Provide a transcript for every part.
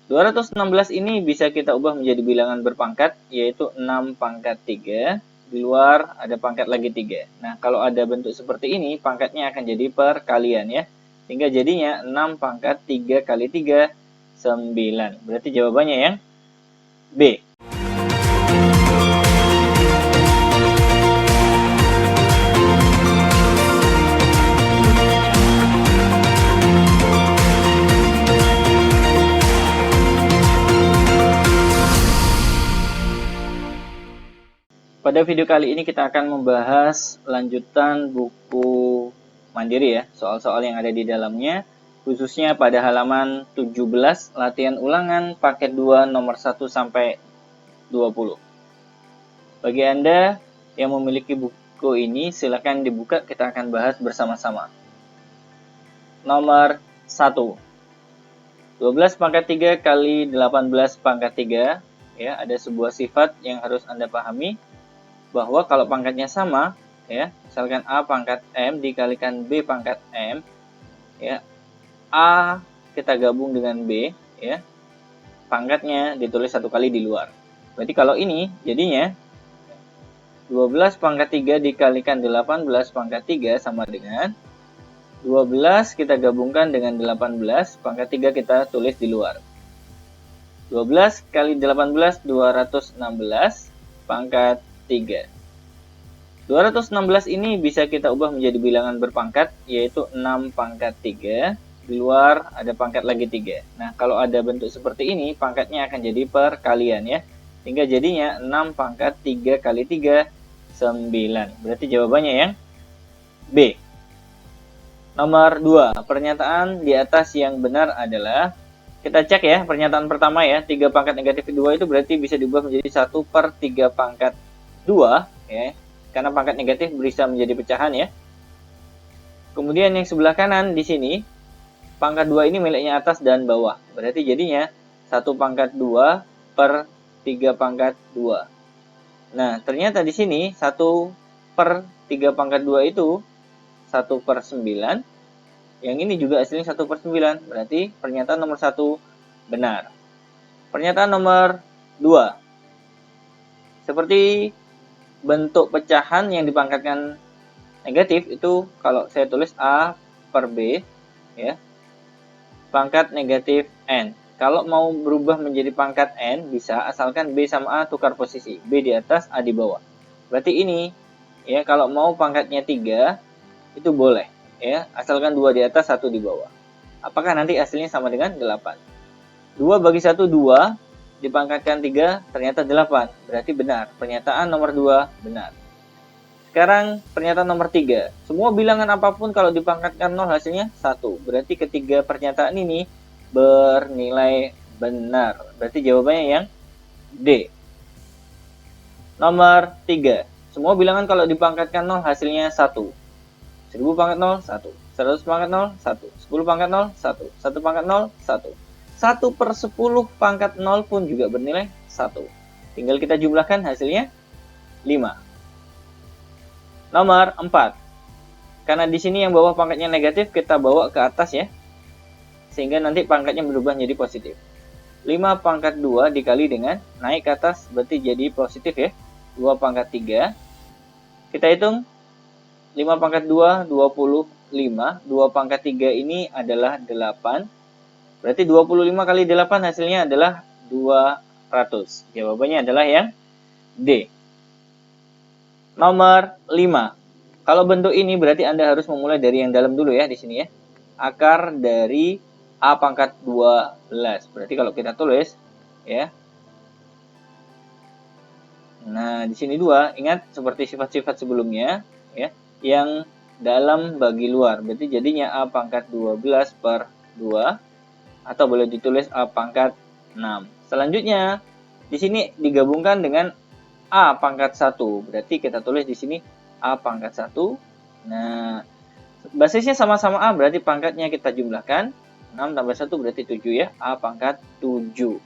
216 ini bisa kita ubah menjadi bilangan berpangkat, yaitu 6 pangkat 3. Di luar ada pangkat lagi 3. Nah, kalau ada bentuk seperti ini, pangkatnya akan jadi perkalian ya. Sehingga jadinya 6 pangkat 3 kali 3, 9. Berarti jawabannya yang B. Pada video kali ini kita akan membahas lanjutan buku mandiri ya, soal-soal yang ada di dalamnya, khususnya pada halaman 17, latihan ulangan paket 2 nomor 1 sampai 20. Bagi Anda yang memiliki buku ini, silakan dibuka, kita akan bahas bersama-sama. Nomor 1. 12 pangkat 3 kali 18 pangkat 3, ya, ada sebuah sifat yang harus Anda pahami, bahwa kalau pangkatnya sama, ya, misalkan A pangkat M dikalikan B pangkat M, ya, A kita gabung dengan B, ya, pangkatnya ditulis satu kali di luar. Berarti kalau ini jadinya 12 pangkat 3 dikalikan 18 pangkat 3 sama dengan 12 kita gabungkan dengan 18, pangkat 3 kita tulis di luar. 12 kali 18, 216 pangkat 3. 216 ini bisa kita ubah menjadi bilangan berpangkat, yaitu 6 pangkat 3. Di luar ada pangkat lagi 3. Nah, kalau ada bentuk seperti ini, pangkatnya akan jadi perkalian ya. Sehingga jadinya 6 pangkat 3 kali 3, 9. Berarti jawabannya yang B. Nomor 2. Pernyataan di atas yang benar adalah, kita cek ya, pernyataan pertama ya, 3 pangkat negatif 2 itu berarti bisa diubah menjadi 1/3 pangkat 2 ya, karena pangkat negatif bisa menjadi pecahan ya. Kemudian yang sebelah kanan di sini, pangkat 2 ini miliknya atas dan bawah. Berarti jadinya 1/2 pangkat 2. Nah, ternyata di sini 1/3 pangkat 2 itu 1/9. Yang ini juga hasilnya 1/9. Berarti pernyataan nomor 1 benar. Pernyataan nomor 2. Seperti bentuk pecahan yang dipangkatkan negatif itu, kalau saya tulis A per B ya, pangkat negatif N. Kalau mau berubah menjadi pangkat N bisa, asalkan B sama A tukar posisi, B di atas, A di bawah. Berarti ini ya, kalau mau pangkatnya 3 itu boleh ya, asalkan 2 di atas 1 di bawah. Apakah nanti hasilnya sama dengan 8? 2 bagi 1 2, dipangkatkan 3 ternyata 8. Berarti benar. Pernyataan nomor 2 benar. Sekarang pernyataan nomor 3. Semua bilangan apapun kalau dipangkatkan 0 hasilnya 1. Berarti ketiga pernyataan ini bernilai benar. Berarti jawabannya yang D. Nomor 3. Semua bilangan kalau dipangkatkan 0 hasilnya 1. 1000 pangkat 0, 1. 100 pangkat 0, 1. 10 pangkat 0, 1. 1 pangkat 0, 1. 1/10 pangkat 0 pun juga bernilai 1. Tinggal kita jumlahkan hasilnya 5. Nomor 4. Karena di sini yang bawah pangkatnya negatif, kita bawa ke atas ya. Sehingga nanti pangkatnya berubah menjadi positif. 5 pangkat 2 dikali dengan naik ke atas, berarti jadi positif ya. 2 pangkat 3. Kita hitung 5 pangkat 2, 25. 2 pangkat 3 ini adalah 8. Berarti 25 kali 8 hasilnya adalah 200. Jawabannya adalah yang D. Nomor 5. Kalau bentuk ini berarti Anda harus memulai dari yang dalam dulu ya di sini ya. Akar dari A pangkat 12. Berarti kalau kita tulis ya. Nah, di sini 2, ingat seperti sifat-sifat sebelumnya ya, yang dalam bagi luar. Berarti jadinya A pangkat 12 per 2. Atau boleh ditulis A pangkat 6. Selanjutnya, di sini digabungkan dengan A pangkat 1. Berarti kita tulis di sini A pangkat 1. Nah, basisnya sama-sama A, berarti pangkatnya kita jumlahkan. 6 tambah 1 berarti 7 ya. A pangkat 7.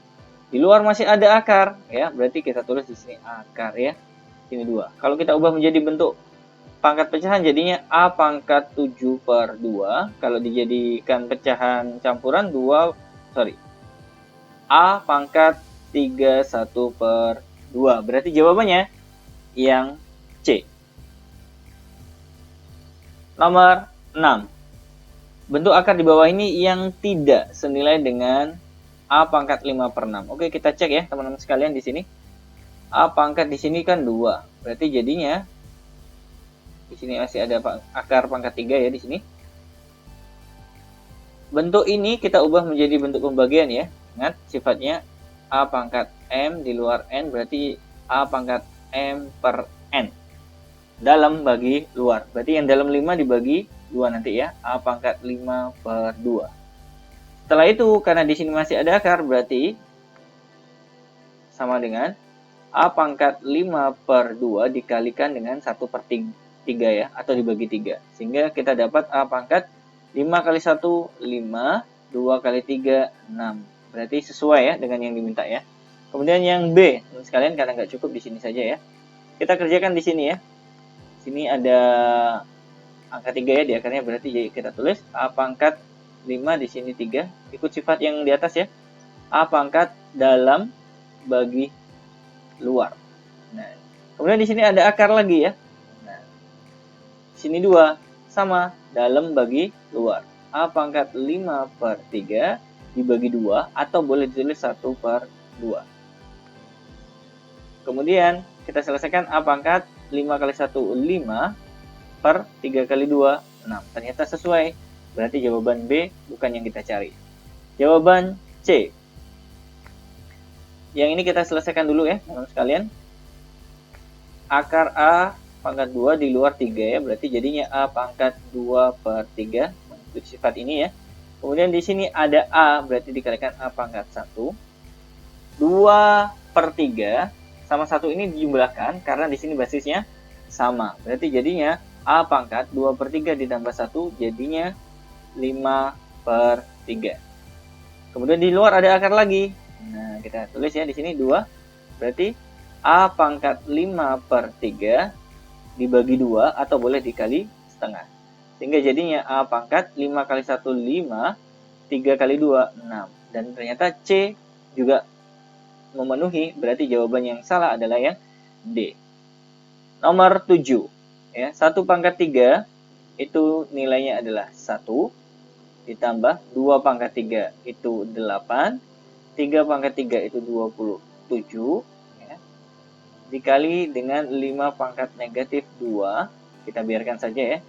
Di luar masih ada akar ya, berarti kita tulis di sini akar ya. Sini 2. Kalau kita ubah menjadi bentuk pangkat pecahan jadinya A pangkat 7 per 2. Kalau dijadikan pecahan campuran A pangkat 31/2. Berarti jawabannya yang C. Nomor 6. Bentuk akar di bawah ini yang tidak senilai dengan A pangkat 5/6. Oke, kita cek ya teman-teman sekalian di sini. A pangkat di sini kan 2. Berarti jadinya di sini masih ada akar pangkat 3 ya di sini. Bentuk ini kita ubah menjadi bentuk pembagian ya. Ingat sifatnya A pangkat M di luar N, berarti A pangkat M per N. Dalam bagi luar. Berarti yang dalam 5 dibagi 2 nanti ya. A pangkat 5/2. Setelah itu, karena di sini masih ada akar, berarti sama dengan A pangkat 5/2 dikalikan dengan 1/3 ya, atau dibagi 3. Sehingga kita dapat A pangkat 5 kali 1, 5, 2 kali 3, 6. Berarti sesuai ya dengan yang diminta ya. Kemudian yang B, teman sekalian, karena nggak cukup di sini saja ya. Kita kerjakan di sini ya. Sini ada angka 3 ya di akarnya, berarti kita tulis A pangkat 5 di sini 3. Ikut sifat yang di atas ya. A pangkat dalam bagi luar. Nah, kemudian di sini ada akar lagi ya. Nah, di sini 2 sama dalam bagi luar. A pangkat 5/3 dibagi 2 atau boleh ditulis 1/2. Kemudian kita selesaikan A pangkat 5 kali 1, 5 per 3 kali 2, 6. Ternyata sesuai. Berarti jawaban B bukan yang kita cari. Jawaban C. Yang ini kita selesaikan dulu ya, teman-teman sekalian. Akar A pangkat 2 di luar 3 ya, berarti jadinya A pangkat 2/3 mengikuti sifat ini ya. Kemudian di sini ada A, berarti dikalikan A pangkat 1. 2/3 sama 1 ini dijumlahkan karena di sini basisnya sama. Berarti jadinya A pangkat 2/3 ditambah 1 jadinya 5/3. Kemudian di luar ada akar lagi. Nah, kita tulis ya di sini 2. Berarti A pangkat 5/3 dibagi 2 atau boleh dikali setengah. Sehingga jadinya A pangkat 5 kali 1, 5, 3 kali 2, 6. Dan ternyata C juga memenuhi, berarti jawaban yang salah adalah yang D. Nomor 7. Ya, 1 pangkat 3 itu nilainya adalah 1. Ditambah 2 pangkat 3 itu 8. 3 pangkat 3 itu 27. Dikali dengan 5 pangkat negatif 2, kita biarkan saja ya.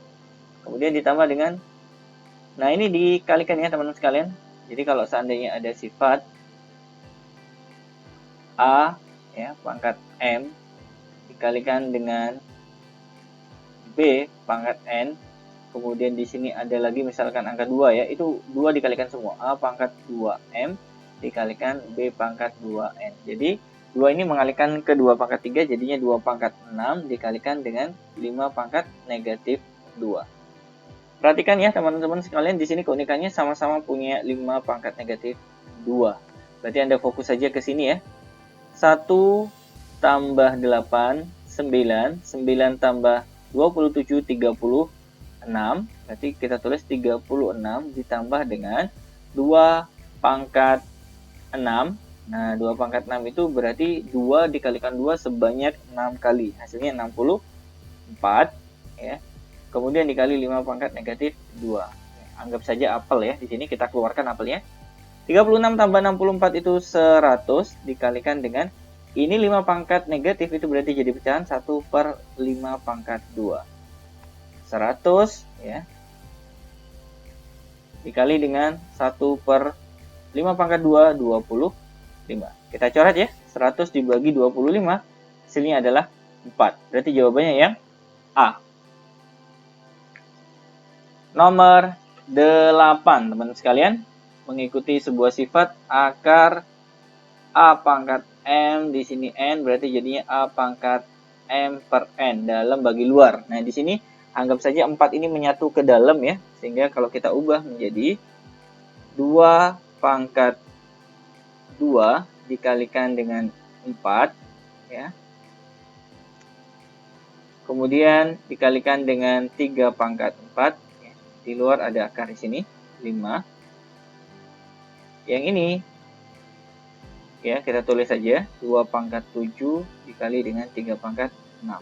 Kemudian ditambah dengan, nah ini dikalikan ya teman-teman sekalian. Jadi kalau seandainya ada sifat A ya pangkat M dikalikan dengan B pangkat N, kemudian di sini ada lagi misalkan angka 2 ya, itu 2 dikalikan semua. A pangkat 2M dikalikan B pangkat 2N. Jadi 2 ini mengalihkan ke 2 pangkat 3, jadinya 2 pangkat 6 dikalikan dengan 5 pangkat negatif 2. Perhatikan ya teman-teman sekalian, di sini keunikannya sama-sama punya 5 pangkat negatif 2. Berarti Anda fokus saja ke sini ya. 1 tambah 8, 9. 9 tambah 27, 36. Berarti kita tulis 36 ditambah dengan 2 pangkat 6. Nah, 2 pangkat 6 itu berarti 2 dikalikan 2 sebanyak 6 kali. Hasilnya 64. Ya. Kemudian dikali 5 pangkat negatif 2. Anggap saja apel ya. Di sini kita keluarkan apelnya. 36 tambah 64 itu 100. Dikalikan dengan, ini 5 pangkat negatif itu berarti jadi pecahan 1/5 pangkat 2. 100 ya. Dikali dengan 1/5 pangkat 2, 25. Kita coret ya, 100 dibagi 25, hasilnya adalah 4. Berarti jawabannya yang A. Nomor 8, teman-teman sekalian. Mengikuti sebuah sifat akar A pangkat M, di sini N, berarti jadinya A pangkat M per N dalam bagi luar. Nah, di sini anggap saja 4 ini menyatu ke dalam ya, sehingga kalau kita ubah menjadi 2 pangkat 2 dikalikan dengan 4 ya. Kemudian dikalikan dengan 3 pangkat 4 ya. Di luar ada akar di sini 5. Yang ini Ya, kita tulis saja 2 pangkat 7 dikali dengan 3 pangkat 6.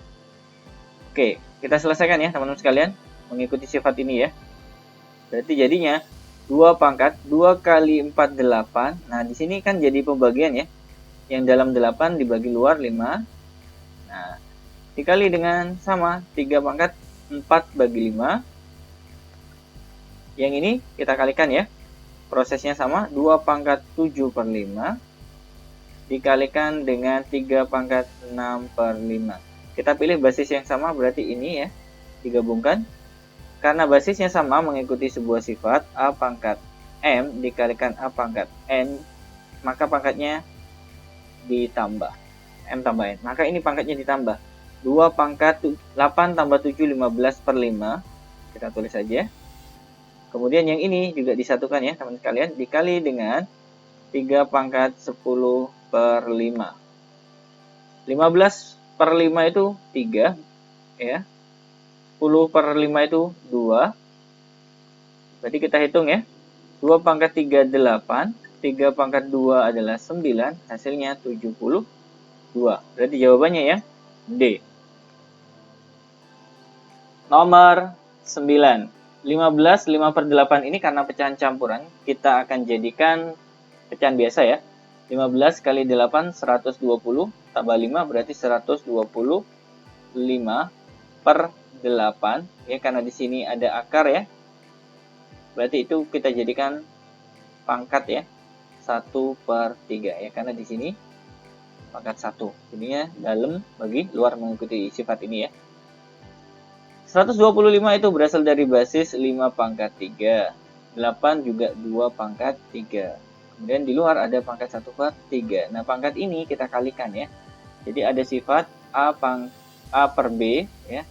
Oke, kita selesaikan ya teman-teman sekalian, mengikuti sifat ini ya. Berarti jadinya 2 pangkat 2 kali 4 8. Nah, di sini kan jadi pembagian ya. Yang dalam 8 dibagi luar 5. Nah, dikali dengan sama 3 pangkat 4 bagi 5. Yang ini kita kalikan ya. Prosesnya sama, 2 pangkat 7 per 5 dikalikan dengan 3 pangkat 6 per 5. Kita pilih basis yang sama, berarti ini ya, digabungkan. Karena basisnya sama mengikuti sebuah sifat, A pangkat M dikalikan A pangkat N, maka pangkatnya ditambah. M tambah N. Maka ini pangkatnya ditambah. 2 pangkat 8 tambah 7, 15 per 5. Kita tulis saja. Kemudian yang ini juga disatukan ya teman-teman sekalian, dikali dengan 3 pangkat 10 per 5. 15 per 5 itu 3 ya. 10 per 5 itu 2. Berarti kita hitung ya. 2 pangkat 3 8, 3 pangkat 2 adalah 9, hasilnya 72. Berarti jawabannya ya D. Nomor 9. 15 5 per 8 ini karena pecahan campuran, kita akan jadikan pecahan biasa ya. 15 kali 8 120 tambah 5 berarti 125 per 8 ya, karena di sini ada akar ya. Berarti itu kita jadikan pangkat ya. 1 per 3 ya, karena di sini pangkat 1. Jadinya dalam bagi luar mengikuti sifat ini ya. 125 itu berasal dari basis 5 pangkat 3. 8 juga 2 pangkat 3. Kemudian di luar ada pangkat 1 per 3. Nah, pangkat ini kita kalikan ya. Jadi ada sifat A per B ya.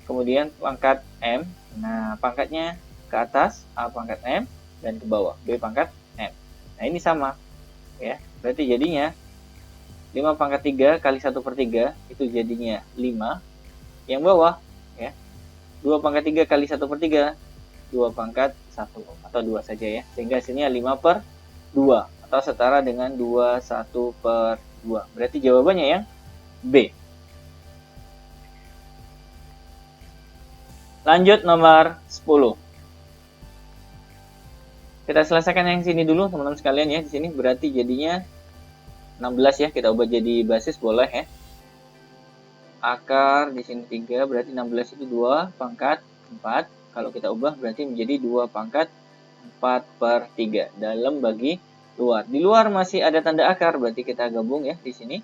Kemudian pangkat M. Nah, pangkatnya ke atas A pangkat M dan ke bawah B pangkat M. Nah, ini sama ya. Berarti jadinya 5 pangkat 3 kali 1 per 3 itu jadinya 5. Yang bawah ya, 2 pangkat 3 kali 1 per 3 2 pangkat 1 atau 2 saja ya, sehingga hasilnya 5 per 2 atau setara dengan 21 per 2. Berarti jawabannya yang B. Lanjut nomor 10. Kita selesaikan yang sini dulu teman-teman sekalian ya. Di sini berarti jadinya 16 ya, kita ubah jadi basis boleh ya. Akar di sini 3, berarti 16 itu 2 pangkat 4. Kalau kita ubah berarti menjadi 2 pangkat 4 per 3 dalam bagi luar. Di luar masih ada tanda akar, berarti kita gabung ya di sini.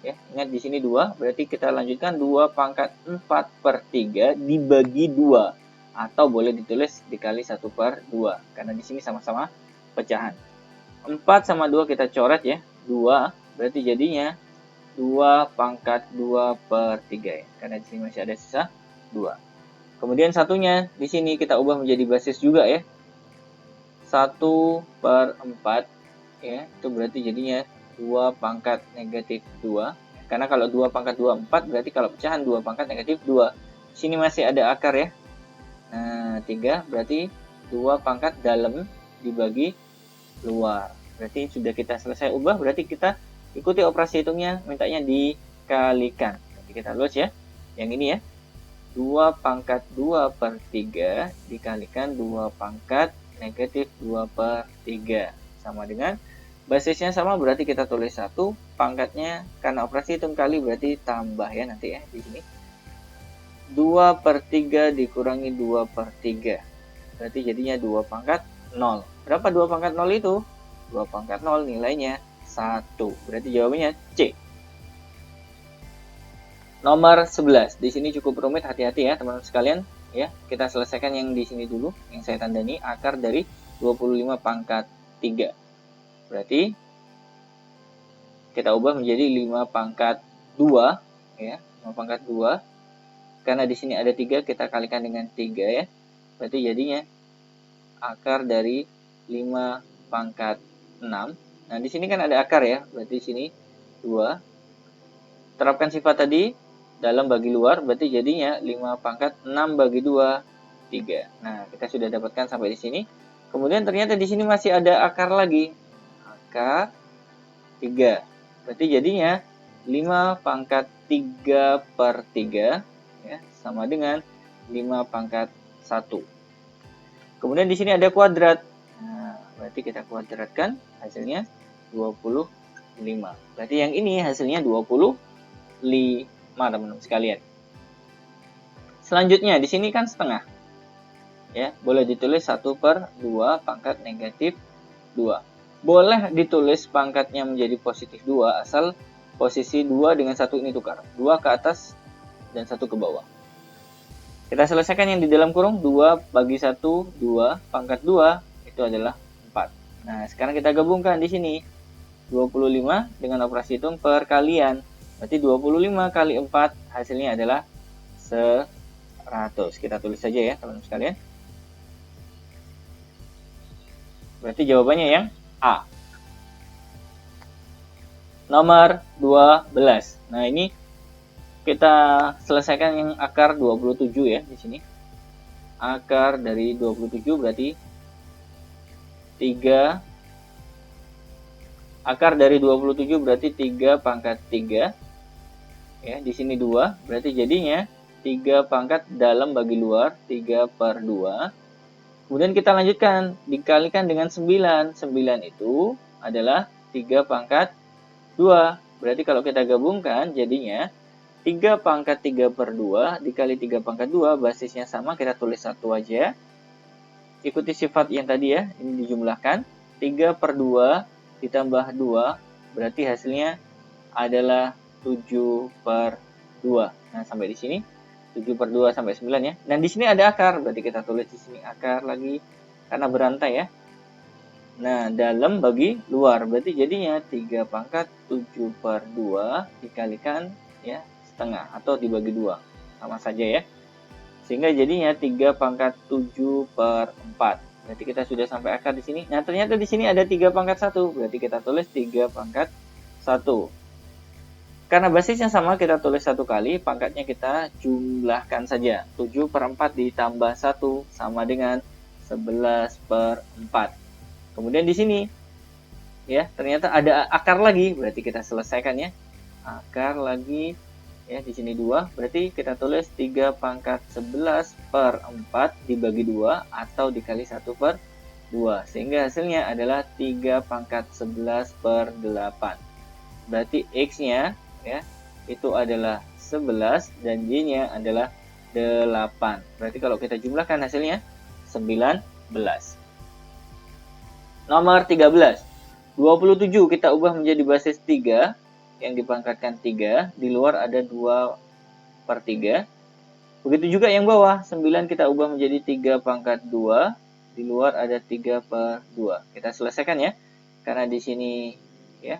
Ya, ingat di sini 2, berarti kita lanjutkan 2 pangkat 4 per 3 dibagi 2. Atau boleh ditulis dikali 1 per 2. Karena di sini sama-sama pecahan. 4 sama 2 kita coret ya. 2, berarti jadinya 2 pangkat 2 per 3 ya. Karena di sini masih ada sisa 2. Kemudian satunya di sini kita ubah menjadi basis juga ya. 1 per 4 ya. Itu berarti jadinya 2 pangkat negatif 2. Karena kalau 2 pangkat 2 4 berarti kalau pecahan 2 pangkat negatif 2. Di sini masih ada akar ya. Nah, 3 berarti 2 pangkat dalam dibagi luar. Berarti sudah kita selesai ubah, berarti kita ikuti operasi hitungnya, mintanya dikalikan. Nanti kita lulus ya. Yang ini ya. 2 pangkat 2 per 3 dikalikan 2 pangkat negatif 2 per 3. Sama dengan basisnya sama, berarti kita tulis 1. Pangkatnya karena operasi hitung kali berarti tambah ya nanti ya di sini. 2 per 3 dikurangi 2 per 3. Berarti jadinya 2 pangkat 0. Berapa 2 pangkat 0 itu? 2 pangkat 0 nilainya 1. Berarti jawabannya C. Nomor 11. Di sini cukup rumit, hati-hati ya teman-teman sekalian. Ya, kita selesaikan yang di sini dulu, yang saya tandani akar dari 25 pangkat 3. Berarti kita ubah menjadi 5 pangkat 2 ya, 5 pangkat 2. Karena di sini ada 3, kita kalikan dengan 3 ya. Berarti jadinya akar dari 5 pangkat 6. Nah, di sini kan ada akar ya, berarti di sini 2. Terapkan sifat tadi dalam bagi luar, berarti jadinya 5 pangkat 6 bagi 2, 3. Nah, kita sudah dapatkan sampai di sini. Kemudian ternyata di sini masih ada akar lagi. Akar 3. Berarti jadinya 5 pangkat 3 per 3 ya, sama dengan 5 pangkat 1. Kemudian di sini ada kuadrat. Nah, berarti kita kuadratkan hasilnya 25. Berarti yang ini hasilnya 25 teman-teman sekalian. Selanjutnya di sini kan setengah. Ya, boleh ditulis 1 per 2 pangkat negatif 2. Boleh ditulis pangkatnya menjadi positif 2 asal posisi 2 dengan 1 ini tukar. 2 ke atas dan 1 ke bawah. Kita selesaikan yang di dalam kurung. 2 bagi 1, 2. Pangkat 2 itu adalah 4. Nah, sekarang kita gabungkan di sini. 25 dengan operasi hitung perkalian. Berarti 25 kali 4 hasilnya adalah 100. Kita tulis saja ya teman-teman sekalian. Berarti jawabannya yang A. Nomor 12. Nah, ini kita selesaikan yang akar 27 ya di sini. Akar dari 27 berarti 3. Akar dari 27 berarti 3 pangkat 3. Ya, di sini 2. Berarti jadinya 3 pangkat dalam bagi luar 3 per 2. Kemudian kita lanjutkan, dikalikan dengan 9. 9 itu adalah 3 pangkat 2. Berarti kalau kita gabungkan, jadinya 3 pangkat 3 per 2 dikali 3 pangkat 2, basisnya sama, kita tulis 1 aja. Ikuti sifat yang tadi ya, ini dijumlahkan. 3 per 2 ditambah 2, berarti hasilnya adalah 7 per 2. Nah, sampai di sini. 7 per 2 sampai 9 ya. Dan di sini ada akar, berarti kita tulis di sini akar lagi karena berantai ya. Nah, dalam bagi luar, berarti jadinya 3 pangkat 7 per 2 dikalikan ya setengah atau dibagi 2. Sama saja ya. Sehingga jadinya 3 pangkat 7 per 4. Berarti kita sudah sampai akar di sini. Nah, ternyata di sini ada 3 pangkat 1, berarti kita tulis 3 pangkat 1. Karena basisnya sama, kita tulis 1 kali, pangkatnya kita jumlahkan saja. 7 per 4 ditambah 1 sama dengan 11 per 4. Kemudian di sini, ya ternyata ada akar lagi, berarti kita selesaikan ya. Akar lagi, ya di sini 2, berarti kita tulis 3 pangkat 11 per 4 dibagi 2 atau dikali 1 per 2. Sehingga hasilnya adalah 3 pangkat 11 per 8. Berarti X-nya ya itu adalah 11 dan Y-nya adalah 8. Berarti kalau kita jumlahkan hasilnya 19. Nomor 13. 27 kita ubah menjadi basis 3 yang dipangkatkan 3, di luar ada 2 per 3. Begitu juga yang bawah, 9 kita ubah menjadi 3 pangkat 2, di luar ada 3 per 2. Kita selesaikan ya. Karena di sini ya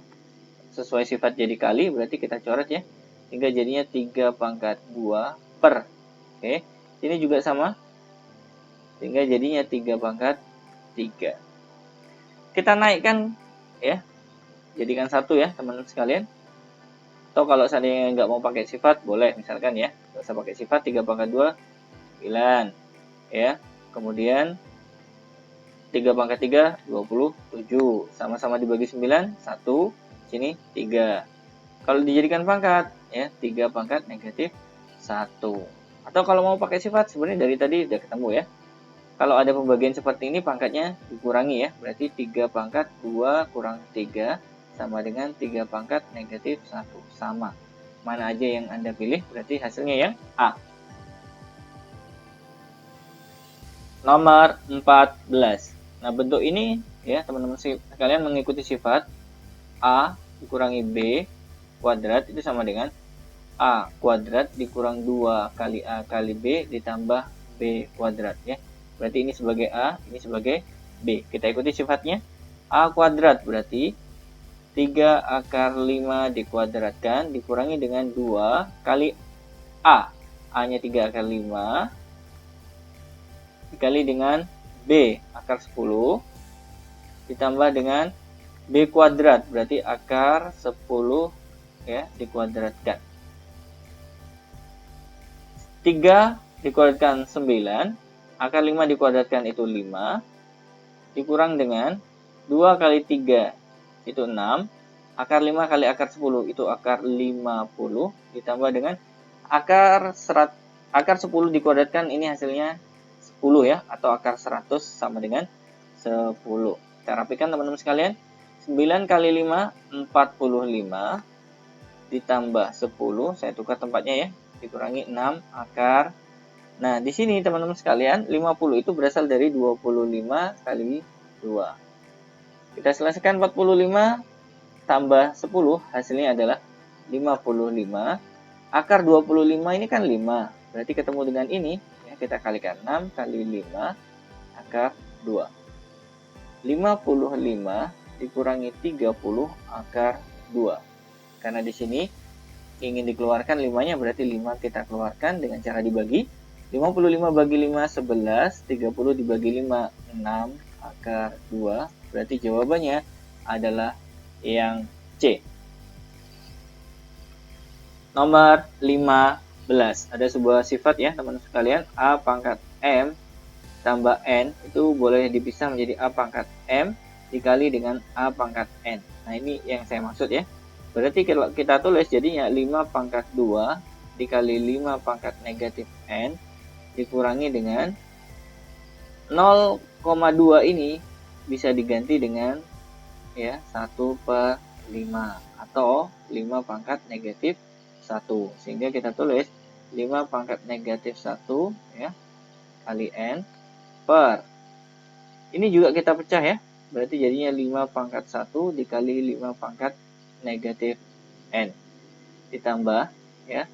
sesuai sifat jadi kali, berarti kita coret ya. Sehingga jadinya 3 pangkat 2 per. Oke. Ini juga sama. Sehingga jadinya 3 pangkat 3. Kita naikkan ya. Jadikan 1 ya, teman-teman sekalian. Atau kalau seandainya nggak mau pakai sifat, boleh misalkan ya. Nggak usah pakai sifat, 3 pangkat 2, 9. Ya. Kemudian 3 pangkat 3, 27. Sama-sama dibagi 9, 1. Sini 3. Kalau dijadikan pangkat ya 3 pangkat negatif 1. Atau kalau mau pakai sifat, sebenarnya dari tadi udah ketemu ya. Kalau ada pembagian seperti ini, pangkatnya dikurangi ya. Berarti 3 pangkat 2 kurang 3 sama dengan 3 pangkat negatif 1. Sama. Mana aja yang Anda pilih, berarti hasilnya yang A. Nomor 14. Nah, bentuk ini ya teman-teman sekalian mengikuti sifat A dikurangi B kuadrat itu sama dengan A kuadrat dikurang 2 kali A kali B ditambah B kuadrat ya. Berarti ini sebagai A, ini sebagai B. Kita ikuti sifatnya. A kuadrat berarti 3 akar 5 dikuadratkan dikurangi dengan 2 kali A. A-nya 3 akar 5 dikali dengan B akar 10 ditambah dengan B kuadrat, berarti akar 10 ya dikuadratkan. 3 dikuadratkan 9, akar 5 dikuadratkan itu 5, dikurang dengan 2 kali 3 itu 6, Akar 5 kali akar 10 itu akar 50 ditambah dengan akar 10 dikuadratkan, ini hasilnya 10 ya, atau akar 100 sama dengan 10. Kita rapikan teman-teman sekalian. 9 kali 5 45 ditambah 10, saya tukar tempatnya ya, dikurangi 6 akar. Nah, di sini teman-teman sekalian, 50 itu berasal dari 25 kali 2. Kita selesaikan 45 tambah 10, hasilnya adalah 55. Akar 25 ini kan 5, berarti ketemu dengan ini, ya, kita kalikan 6 kali 5 akar 2. 55 dikurangi 30 akar 2. Karena di sini ingin dikeluarkan 5-nya, berarti 5 kita keluarkan dengan cara dibagi. 55 bagi 5 11, 30 dibagi 5 6 akar 2. Berarti jawabannya adalah yang C. Nomor 15. Ada sebuah sifat ya teman-teman sekalian, A pangkat M tambah N itu boleh dipisah menjadi A pangkat M dikali dengan A pangkat N. Nah, ini yang saya maksud ya. Berarti kalau kita tulis jadinya 5 pangkat 2 dikali 5 pangkat negatif N dikurangi dengan 0,2 ini bisa diganti dengan ya 1/5 atau 5 pangkat negatif 1, sehingga kita tulis 5 pangkat negatif 1 ya kali N per, ini juga kita pecah ya, berarti jadinya 5 pangkat 1 dikali 5 pangkat negatif N ditambah ya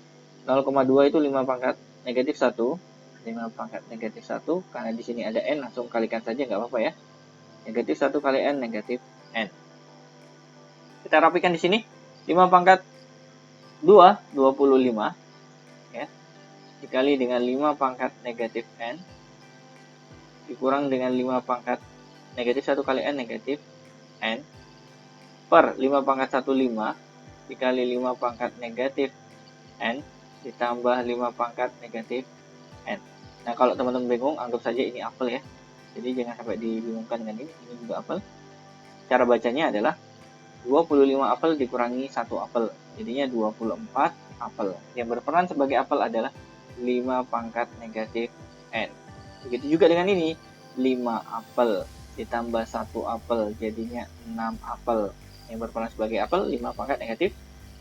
0,2 itu 5 pangkat negatif 1, 5 pangkat negatif 1, karena di sini ada N langsung kalikan saja nggak apa-apa ya. Negatif 1 kali N negatif N. Kita rapikan di sini. 5 pangkat 2, 25 ya, dikali dengan 5 pangkat negatif N dikurang dengan 5 pangkat negatif 1 kali N negatif N per 5 pangkat 1 5 dikali 5 pangkat negatif N ditambah 5 pangkat negatif N. Nah, kalau teman-teman bingung, anggap saja ini apel ya. Jadi jangan sampai dibingungkan dengan ini juga apel. Cara bacanya adalah 25 apel dikurangi 1 apel, jadinya 24 apel. Yang berperan sebagai apel adalah 5 pangkat negatif N. Begitu juga dengan ini, 5 apel ditambah 1 apel, jadinya 6 apel. Yang berperan sebagai apel, 5 pangkat negatif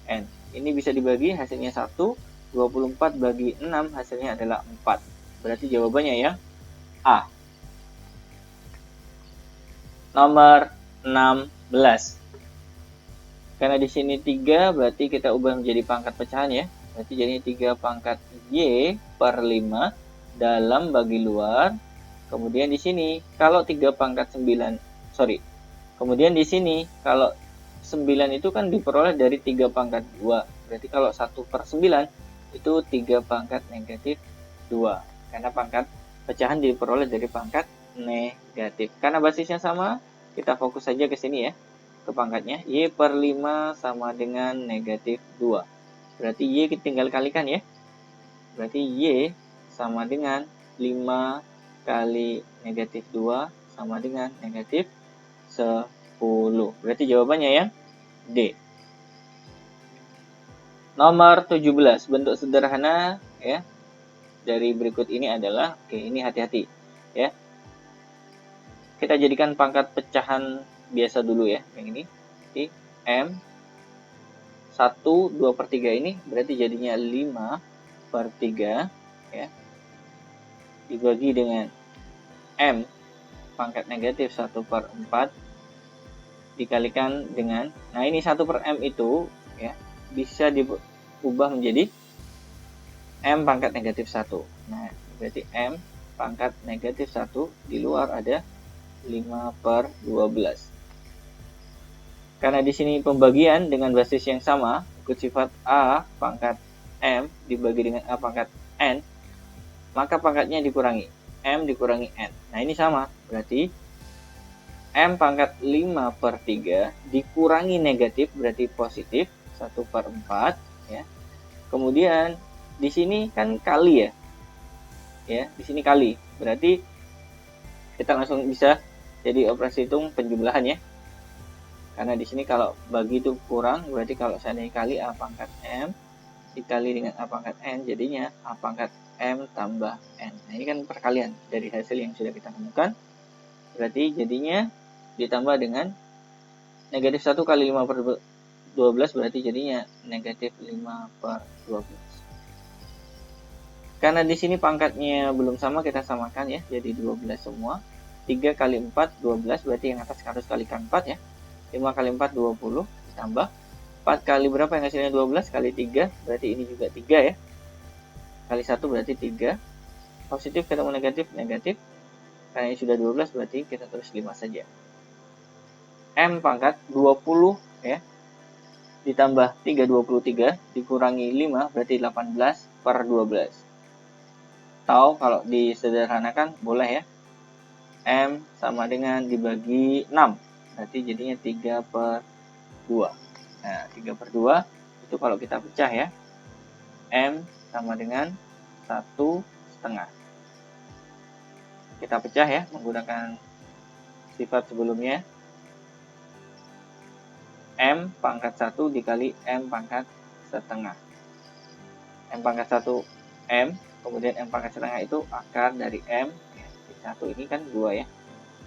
N. Ini bisa dibagi, hasilnya 1, 24 bagi 6, hasilnya adalah 4. Berarti jawabannya yang A. Nomor 16. Karena di sini 3, berarti kita ubah menjadi pangkat pecahan ya. Berarti jadinya 3 pangkat Y per 5 dalam bagi luar. Kemudian di sini kalau 3 pangkat 9, kemudian di sini kalau 9 itu kan diperoleh dari 3 pangkat 2. Berarti kalau 1/9 itu 3 pangkat negatif 2. Karena pangkat pecahan diperoleh dari pangkat negatif. Karena basisnya sama, kita fokus saja ke sini ya, ke pangkatnya. Y per 5 sama dengan negatif 2. Berarti Y kita tinggal kalikan ya. Berarti Y sama dengan 5 kali negatif 2 sama dengan negatif 10. Berarti jawabannya yang D. Nomor 17. Bentuk sederhana ya dari berikut ini adalah, oke, ini hati-hati ya. Kita jadikan pangkat pecahan biasa dulu ya, yang ini. Jadi M 1 2/3 ini berarti jadinya 5/3 ya, dibagi dengan M pangkat negatif 1/4 dikalikan dengan, nah ini 1/M itu ya bisa diubah menjadi M pangkat negatif 1. Nah, berarti M pangkat negatif 1, di luar ada 5/12. Karena di sini pembagian dengan basis yang sama, ikut sifat A pangkat M dibagi dengan A pangkat N, maka pangkatnya dikurangi. M dikurangi N. Nah, ini sama. Berarti M pangkat 5/3 dikurangi negatif, berarti positif 1/4 ya. Kemudian di sini kan kali ya. Ya, di sini kali. Berarti kita langsung bisa jadi operasi hitung penjumlahan ya. Karena di sini kalau bagi itu kurang, berarti kalau seandainya kali A pangkat M dikali dengan A pangkat N, jadinya A pangkat M tambah N. Nah, ini kan perkalian dari hasil yang sudah kita temukan. Berarti jadinya ditambah dengan negatif 1 kali 5 per 12, berarti jadinya negatif 5 per 12. Karena di sini pangkatnya belum sama, kita samakan ya, jadi 12 semua. 3 kali 4, 12, berarti yang atas harus kalikan 4 ya. 5 kali 4, 20, ditambah 4 kali berapa yang hasilnya 12, kali 3, berarti ini juga 3 ya. Kali 1 berarti 3. Positif ketemu negatif, negatif. Karena ini sudah 12, berarti kita tulis 5 saja. M pangkat 20 ya, ditambah 3, 23, dikurangi 5, berarti 18 per 12. Atau kalau disederhanakan boleh ya, M sama dengan dibagi 6, berarti jadinya 3 per 2. Nah, 3 per 2 itu kalau kita pecah ya, M sama dengan 1/2. Kita pecah ya menggunakan sifat sebelumnya. M pangkat 1 dikali M pangkat setengah. M pangkat 1 M, kemudian M pangkat setengah itu akar dari M. 1 ini kan 2 ya.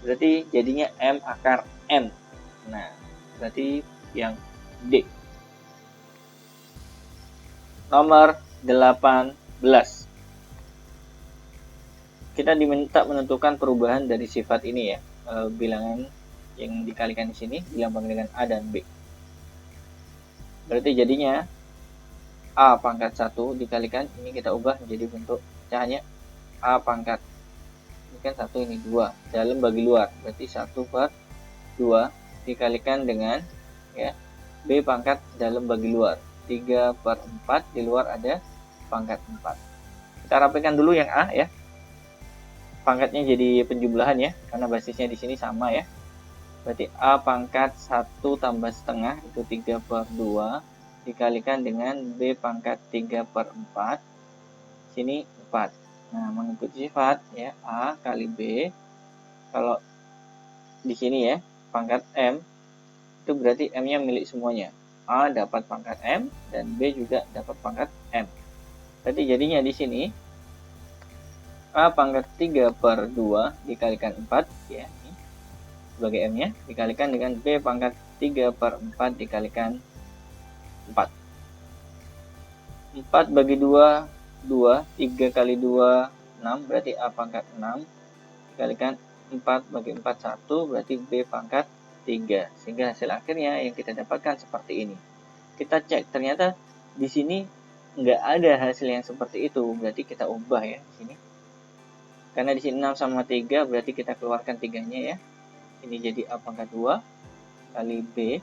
Berarti jadinya M akar N. Nah, berarti yang D. Nomor 18. Kita diminta menentukan perubahan dari sifat ini ya. Bilangan yang dikalikan di sini dilambang dengan A dan B. Berarti jadinya A pangkat 1 dikalikan, ini kita ubah menjadi bentuk pecahannya A pangkat, ini kan 1, ini 2, dalam bagi luar, berarti 1 per 2 dikalikan dengan ya B pangkat dalam bagi luar, 3 per 4, di luar ada pangkat 4. Kita rapikan dulu yang A ya, pangkatnya jadi penjumlahan ya, karena basisnya di sini sama ya. Berarti A pangkat 1 tambah setengah itu 3 per 2 dikalikan dengan B pangkat 3 per 4. Sini 4. Nah, mengikuti sifat ya, A kali B. Kalau di sini ya, pangkat M itu berarti M-nya milik semuanya. A dapat pangkat M dan B juga dapat pangkat M. Berarti jadinya di sini A pangkat 3 per 2 dikalikan 4 ya, sebagai M-nya, dikalikan dengan B pangkat 3 per 4 dikalikan 4. 4 bagi 2, 2. 3 kali 2, 6. Berarti A pangkat 6. Dikalikan 4 bagi 4, 1. Berarti B pangkat 3. Sehingga hasil akhirnya yang kita dapatkan seperti ini. Kita cek, ternyata di sini nggak ada hasil yang seperti itu. Berarti kita ubah ya di sini. Karena di sini 6 sama 3, berarti kita keluarkan 3-nya ya. Ini jadi A pangkat 2 kali B.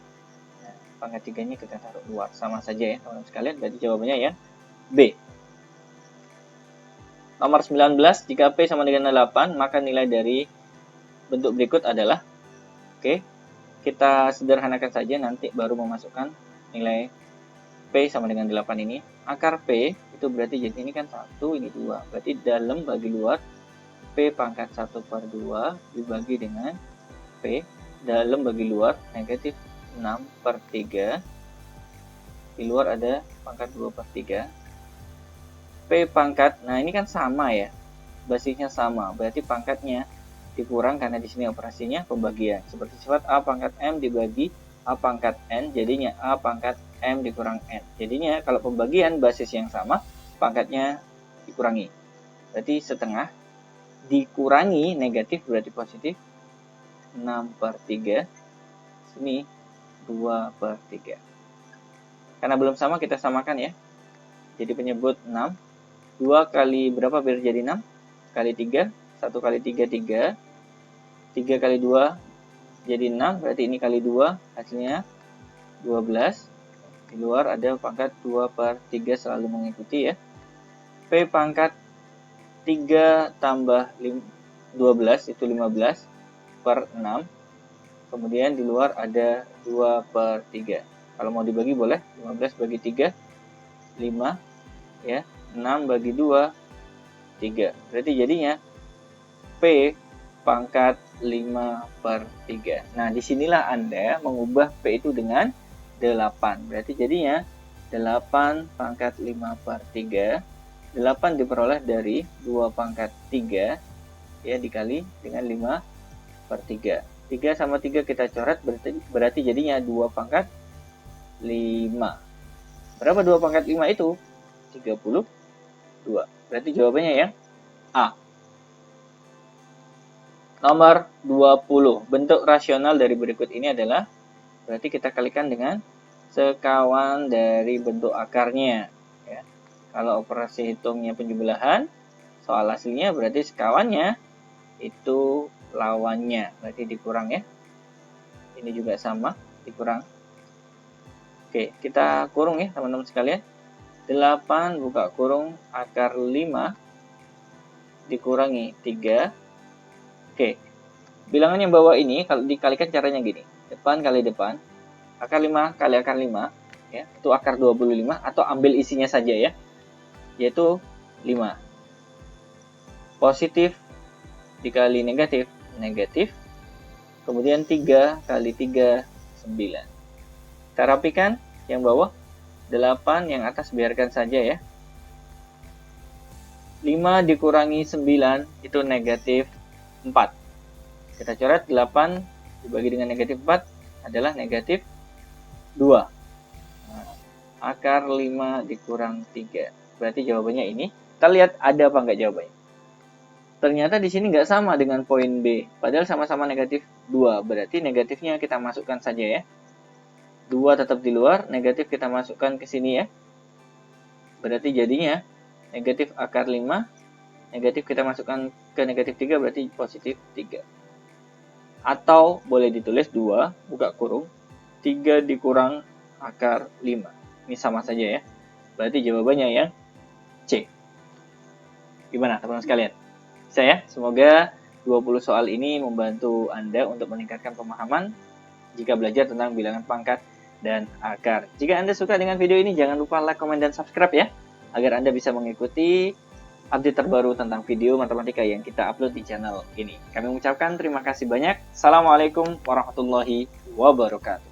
Nah, pangkat 3-nya kita taruh luar. Sama saja ya teman-teman sekalian. Berarti jawabannya yang B. Nomor 19. Jika P sama dengan 8, maka nilai dari bentuk berikut adalah. Oke, kita sederhanakan saja, nanti baru memasukkan nilai P sama dengan 8 ini. Akar P itu berarti jadi ini kan 1, ini 2. Berarti dalam bagi luar P pangkat 1 per 2 dibagi dengan P dalam bagi luar negatif 6 per 3. Di luar ada pangkat 2 per 3. P pangkat, nah ini kan sama ya, basisnya sama, berarti pangkatnya dikurang karena di sini operasinya pembagian. Seperti sifat A pangkat M dibagi A pangkat N, jadinya A pangkat M dikurang N. Jadinya kalau pembagian basis yang sama, pangkatnya dikurangi. Berarti setengah dikurangi negatif berarti positif, 6 per 3. Sini 2 per 3. Karena belum sama kita samakan ya. Jadi penyebut 6. 2 kali berapa biar jadi 6? Kali 3. 1 kali 3, 3. 3 kali 2 jadi 6. Berarti ini kali 2. Hasilnya 12. Di luar ada pangkat 2 per 3 selalu mengikuti ya. P pangkat 3 tambah 12 itu 15 per 6. Kemudian di luar ada 2 per 3. Kalau mau dibagi boleh. 15 bagi 3, 5 ya. 6 bagi 2, 3. Berarti jadinya P pangkat 5/3. Nah, disinilah Anda mengubah P itu dengan 8. Berarti jadinya 8 pangkat 5/3. 8 diperoleh dari 2 pangkat 3 ya, dikali dengan 5/3. 3 sama 3 kita coret, berarti jadinya 2 pangkat 5. Berapa 2 pangkat 5 itu? 32. Berarti jawabannya yang A. Nomor 20. Bentuk rasional dari berikut ini adalah, berarti kita kalikan dengan sekawan dari bentuk akarnya. Ya. Kalau operasi hitungnya penjumlahan, soal aslinya berarti sekawannya itu lawannya. Berarti dikurang ya. Ini juga sama, dikurang. Oke, kita kurung ya teman-teman sekalian. 8 buka kurung akar 5 dikurangi 3. Oke, bilangan yang bawah ini kalau dikalikan caranya gini. Depan kali depan, akar 5 kali akar 5, ya, itu akar 25, atau ambil isinya saja ya, yaitu 5. Positif dikali negatif, negatif. Kemudian 3 kali 3, 9. Kita rapikan yang bawah, 8, yang atas biarkan saja ya. 5 dikurangi 9 itu negatif 4. Kita coret 8 dibagi dengan negatif 4 adalah negatif 2. Nah, akar 5 dikurang 3. Berarti jawabannya ini. Kita lihat ada apa enggak jawabannya. Ternyata di sini nggak sama dengan poin B. Padahal sama-sama negatif 2. Berarti negatifnya kita masukkan saja ya. 2 tetap di luar, negatif kita masukkan ke sini ya. Berarti jadinya negatif akar 5, negatif kita masukkan ke negatif 3, berarti positif 3. Atau boleh ditulis 2, buka kurung, 3 dikurang akar 5. Ini sama saja ya. Berarti jawabannya yang C. Gimana teman-teman sekalian? Bisa ya? Semoga 20 soal ini membantu Anda untuk meningkatkan pemahaman jika belajar tentang bilangan pangkat dan akar. Jika Anda suka dengan video ini, jangan lupa like, komen, dan subscribe ya, agar Anda bisa mengikuti update terbaru tentang video matematika yang kita upload di channel ini. Kami mengucapkan terima kasih banyak. Assalamualaikum warahmatullahi wabarakatuh.